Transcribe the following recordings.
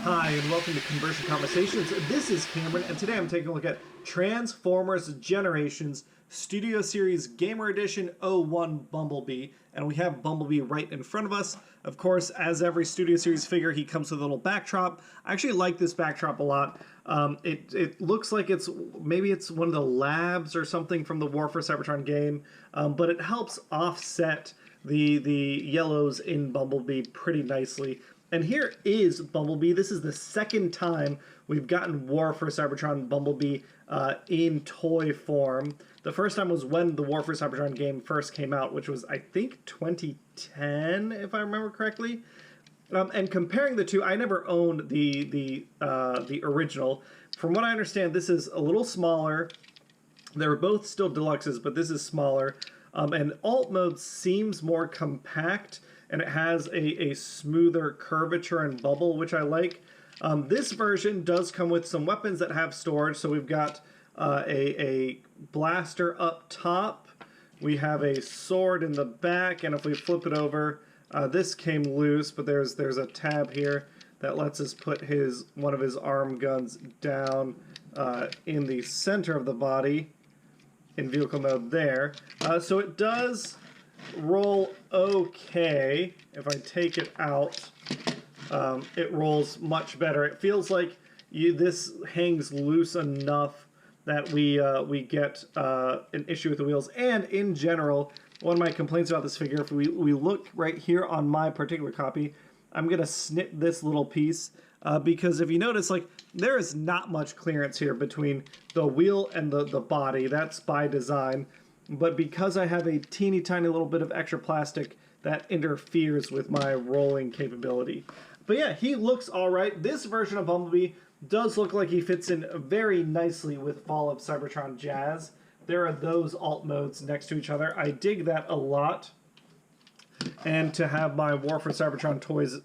Hi, and welcome to Conversion Conversations. This is Cameron, and today I'm taking a look at Transformers Generations Studio Series Gamer Edition 01 Bumblebee, and we have Bumblebee right in front of us. Of course, as every Studio Series figure, he comes with a little backdrop. I actually like this backdrop a lot. It looks like maybe it's one of the labs or something from the War for Cybertron game, but it helps offset the yellows in Bumblebee pretty nicely. And here is Bumblebee. This is the second time we've gotten War for Cybertron Bumblebee in toy form. The first time was when the War for Cybertron game first came out, which was, I think, 2010, if I remember correctly. And comparing the two, I never owned the original. From what I understand, this is a little smaller. They were both still deluxes, but this is smaller. And alt mode seems more compact, and it has a smoother curvature and bubble, which I like. This version does come with some weapons that have storage, so we've got a blaster up top, we have a sword in the back, and if we flip it over, this came loose, but there's a tab here that lets us put one of his arm guns down in the center of the body, in vehicle mode there. So it does roll okay. If I take it out, it rolls much better. It feels like this hangs loose enough that we get an issue with the wheels. And in general, one of my complaints about this figure, if we look right here on my particular copy, I'm going to snip this little piece because if you notice, like, there is not much clearance here between the wheel and the body. That's by design. But because I have a teeny tiny little bit of extra plastic, that interferes with my rolling capability. But yeah, he looks alright. This version of Bumblebee does look like he fits in very nicely with Fall of Cybertron Jazz. There are those alt modes next to each other. I dig that a lot. And to have my War for Cybertron toys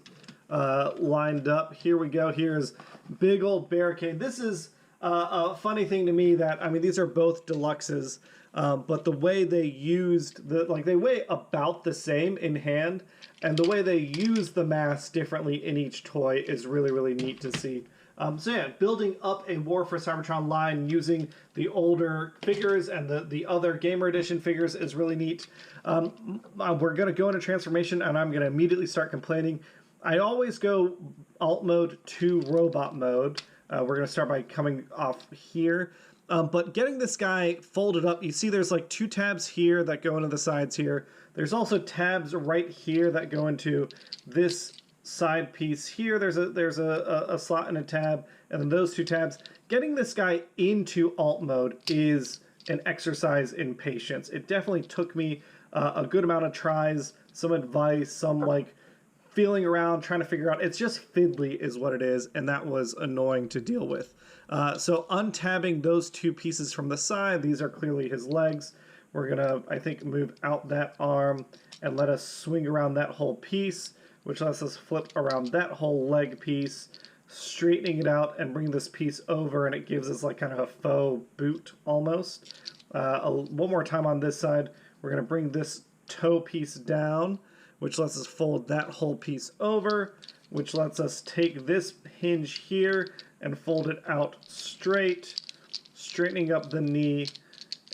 lined up, here we go. Here's big old barricade. This is a funny thing to me that, I mean, these are both deluxes, but the way they used they weigh about the same in hand, and the way they use the mass differently in each toy is really, really neat to see. So yeah, building up a War for Cybertron line using the older figures and the other Gamer Edition figures is really neat. We're going to go into transformation, and I'm going to immediately start complaining. I always go alt mode to robot mode. We're going to start by coming off here. But getting this guy folded up, you see there's like two tabs here that go into the sides here. There's also tabs right here that go into this side piece here. There's a slot and a tab, and then those two tabs. Getting this guy into alt mode is an exercise in patience. It definitely took me a good amount of tries, some advice, some like feeling around, trying to figure out. It's just fiddly is what it is, and that was annoying to deal with. So untabbing those two pieces from the side, these are clearly his legs. We're gonna, I think, move out that arm and let us swing around that whole piece, which lets us flip around that whole leg piece, straightening it out and bring this piece over, and it gives us like kind of a faux boot almost. One more time on this side, we're gonna bring this toe piece down, which lets us fold that whole piece over, which lets us take this hinge here and fold it out straight, straightening up the knee,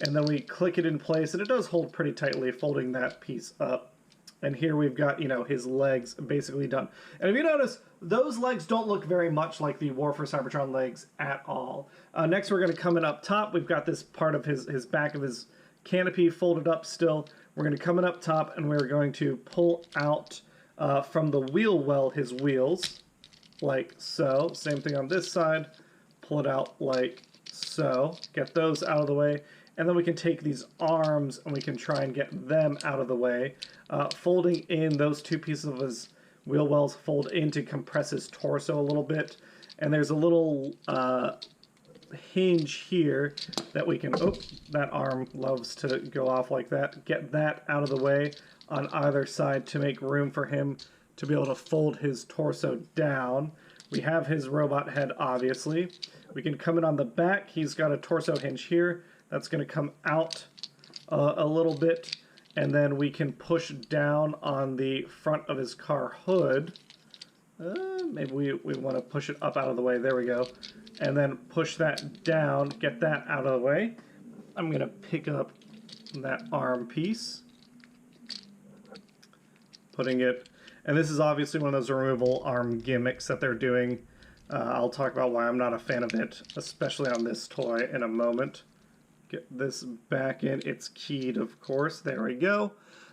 and then we click it in place, and it does hold pretty tightly, folding that piece up. And here we've got, his legs basically done. And if you notice, those legs don't look very much like the War for Cybertron legs at all. Next, we're going to come in up top. We've got this part of his back of his canopy folded up still. We're going to come in up top, and we're going to pull out from the wheel well his wheels, like so. Same thing on this side. Pull it out like so. Get those out of the way. And then we can take these arms and we can try and get them out of the way. Folding in those two pieces of his wheel wells fold in to compress his torso a little bit. And there's a little hinge here that we can, that arm loves to go off like that. Get that out of the way on either side to make room for him to be able to fold his torso down. We have his robot head, obviously. We can come in on the back. He's got a torso hinge here. That's going to come out a little bit, and then we can push down on the front of his car hood Maybe we want to push it up out of the way. There we go. And then push that down, get that out of the way. I'm going to pick up that arm piece. Putting it... And this is obviously one of those removable arm gimmicks that they're doing. I'll talk about why I'm not a fan of it, especially on this toy in a moment. Get this back in. It's keyed, of course. There we go.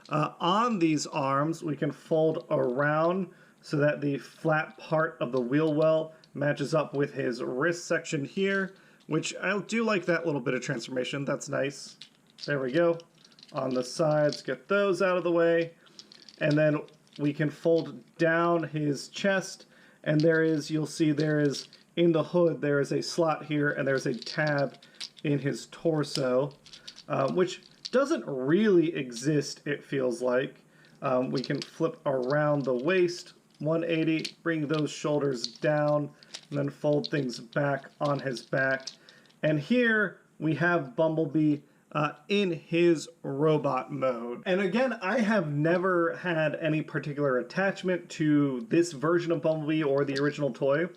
On these arms, we can fold around so that the flat part of the wheel well matches up with his wrist section here, which I do like that little bit of transformation. That's nice. There we go. On the sides, get those out of the way. And then we can fold down his chest, and there is, you'll see there is, in the hood, there is a slot here, and there's a tab in his torso, which doesn't really exist, it feels like. We can flip around the waist, 180, bring those shoulders down, and then fold things back on his back. And here we have Bumblebee in his robot mode. And again, I have never had any particular attachment to this version of Bumblebee or the original toy,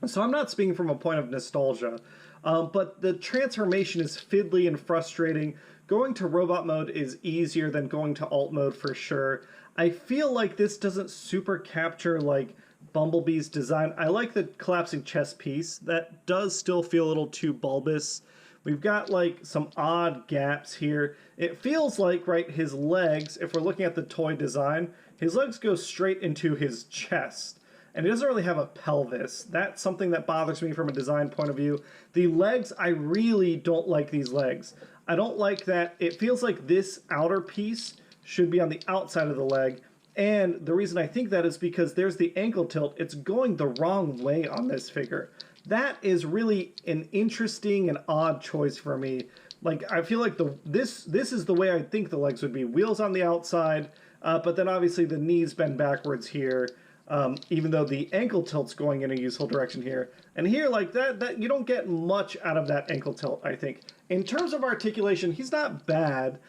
so I'm not speaking from a point of nostalgia. But the transformation is fiddly and frustrating. Going to robot mode is easier than going to alt mode for sure. I feel like this doesn't super capture like Bumblebee's design. I like the collapsing chest piece. That does still feel a little too bulbous. We've got like some odd gaps here. It feels like, right, his legs, if we're looking at the toy design, his legs go straight into his chest. And he doesn't really have a pelvis. That's something that bothers me from a design point of view. The legs, I really don't like these legs. I don't like that. It feels like this outer piece should be on the outside of the leg. And the reason I think that is because there's the ankle tilt. It's going the wrong way on this figure. That is really an interesting and odd choice for me. Like, I feel like this is the way I think the legs would be. Wheels on the outside, but then obviously the knees bend backwards here. Even though the ankle tilt's going in a useful direction here. And here, like that you don't get much out of that ankle tilt, I think. In terms of articulation, he's not bad.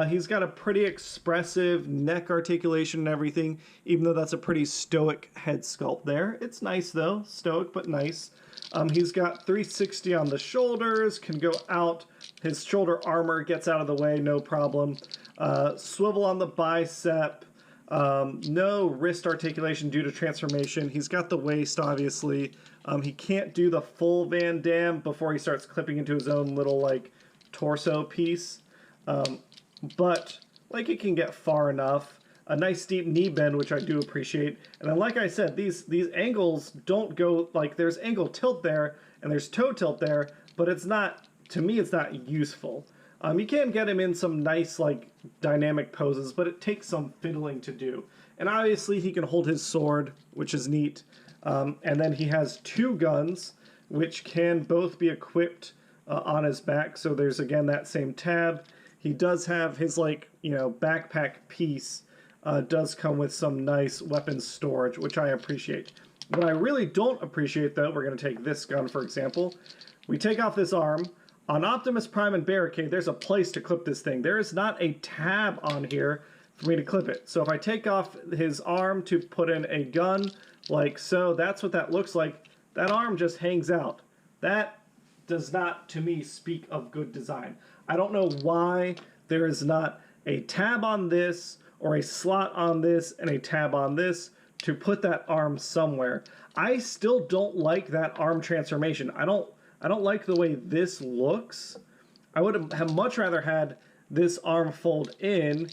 He's got a pretty expressive neck articulation and everything, even though that's a pretty stoic head sculpt there. It's nice though, stoic but nice. He's got 360 on the shoulders, can go out. His shoulder armor gets out of the way, no problem. Swivel on the bicep. No wrist articulation due to transformation. He's got the waist, obviously. He can't do the full Van Damme before he starts clipping into his own little, like, torso piece. But, like, it can get far enough. A nice steep knee bend, which I do appreciate. And then, like I said, these angles don't go, like, there's ankle tilt there, and there's toe tilt there, but it's not, to me, it's not useful. You can get him in some nice, like, dynamic poses, but it takes some fiddling to do. And obviously he can hold his sword, which is neat. And then he has two guns, which can both be equipped on his back. So there's, again, that same tab. He does have his, like, you know, backpack piece does come with some nice weapons storage, which I appreciate. What I really don't appreciate, though, we're going to take this gun, for example. We take off this arm. On Optimus Prime and Barricade, there's a place to clip this thing. There is not a tab on here for me to clip it. So if I take off his arm to put in a gun, like so, that's what that looks like. That arm just hangs out. That does not, to me, speak of good design. I don't know why there is not a tab on this, or a slot on this, and a tab on this to put that arm somewhere. I still don't like that arm transformation. I don't like the way this looks. I would have much rather had this arm fold in,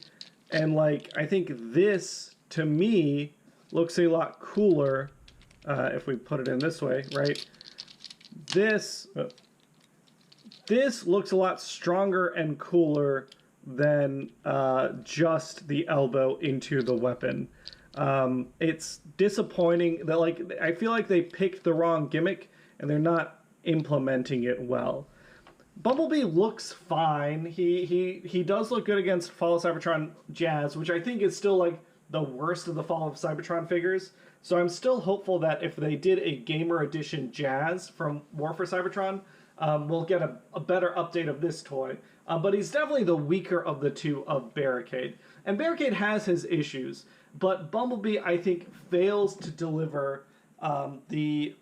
and like, I think this, to me, looks a lot cooler if we put it in this way, right? This looks a lot stronger and cooler than just the elbow into the weapon. It's disappointing that, like, I feel like they picked the wrong gimmick and they're not implementing it well. Bumblebee looks fine. He does look good against Fall of Cybertron Jazz, which I think is still like the worst of the Fall of Cybertron figures. So I'm still hopeful that if they did a Gamer Edition Jazz from War for Cybertron, we'll get a better update of this toy. But he's definitely the weaker of the two of Barricade. And Barricade has his issues, but Bumblebee, I think, fails to deliver the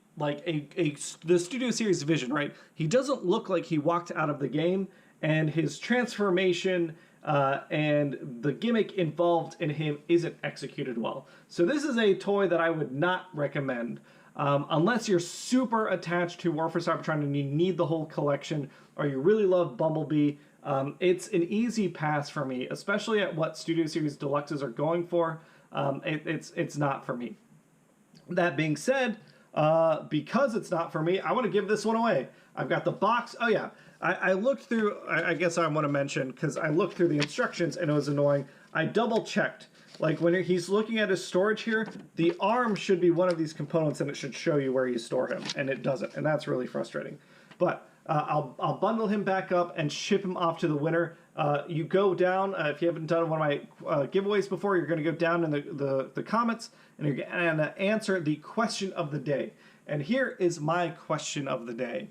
Studio Series vision, right? He doesn't look like he walked out of the game, and his transformation and the gimmick involved in him isn't executed well. So this is a toy that I would not recommend. Unless you're super attached to War for Cybertron and you need the whole collection, or you really love Bumblebee, it's an easy pass for me, especially at what Studio Series Deluxes are going for. It's not for me. That being said, because it's not for me, I want to give this one away. I've got the box. Oh yeah, I looked through, I guess I want to mention, because I looked through the instructions and it was annoying. I double checked. Like when he's looking at his storage here, the arm should be one of these components and it should show you where you store him, and it doesn't, and that's really frustrating. But I'll bundle him back up and ship him off to the winner. You go down, if you haven't done one of my giveaways before, you're going to go down in the comments and you're going to answer the question of the day. And here is my question of the day.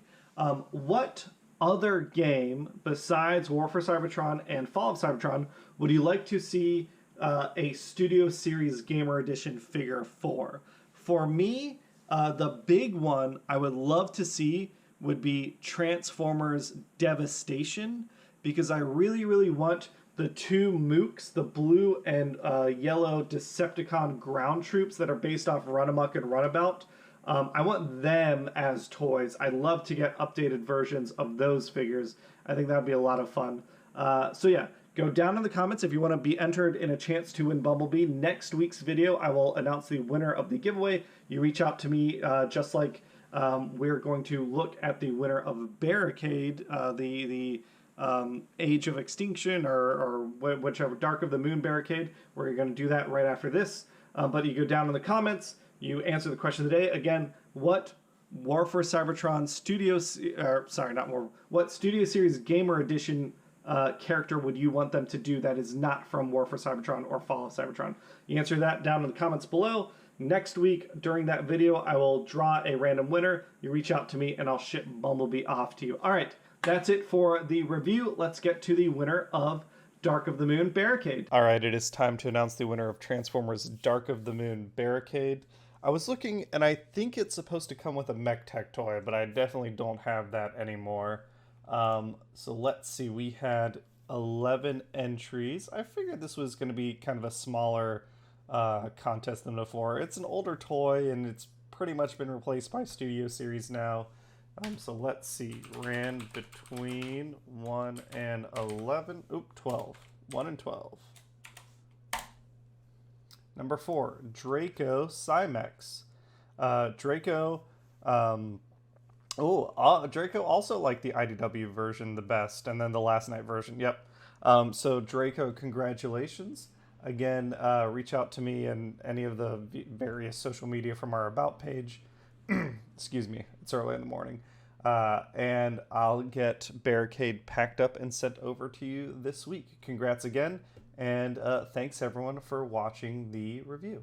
What other game besides War for Cybertron and Fall of Cybertron would you like to see a Studio Series Gamer Edition figure for? For me, the big one I would love to see would be Transformers Devastation, because I really, really want the two Mooks, the blue and yellow Decepticon ground troops that are based off Runamuck and Runabout. I want them as toys. I'd love to get updated versions of those figures. I think that would be a lot of fun. So yeah, go down in the comments if you want to be entered in a chance to win Bumblebee. Next week's video, I will announce the winner of the giveaway. You reach out to me just like we're going to look at the winner of Barricade, the Age of Extinction or whichever, Dark of the Moon Barricade. We're going to do that right after this. But you go down in the comments, you answer the question of the day. Again, what War for Cybertron what Studio Series Gamer Edition character would you want them to do that is not from War for Cybertron or Fall of Cybertron? You answer that down in the comments below. Next week, during that video, I will draw a random winner. You reach out to me and I'll ship Bumblebee off to you. All right, that's it for the review. Let's get to the winner of Dark of the Moon Barricade. All right, it is time to announce the winner of Transformers Dark of the Moon Barricade. I was looking, and I think it's supposed to come with a Mech Tech toy, but I definitely don't have that anymore. So let's see, we had 11 entries. I figured this was going to be kind of a smaller contest than before. It's an older toy, and it's pretty much been replaced by Studio Series now. So let's see, ran between 1 and 11, 12, 1 and 12. Number 4, Draco Cymex. Draco also liked the IDW version the best, and then the Last Night version, yep. So Draco, congratulations. Again, reach out to me and any of the various social media from our About page. Excuse me, it's early in the morning. And I'll get Barricade packed up and sent over to you this week. Congrats again, and thanks everyone for watching the review.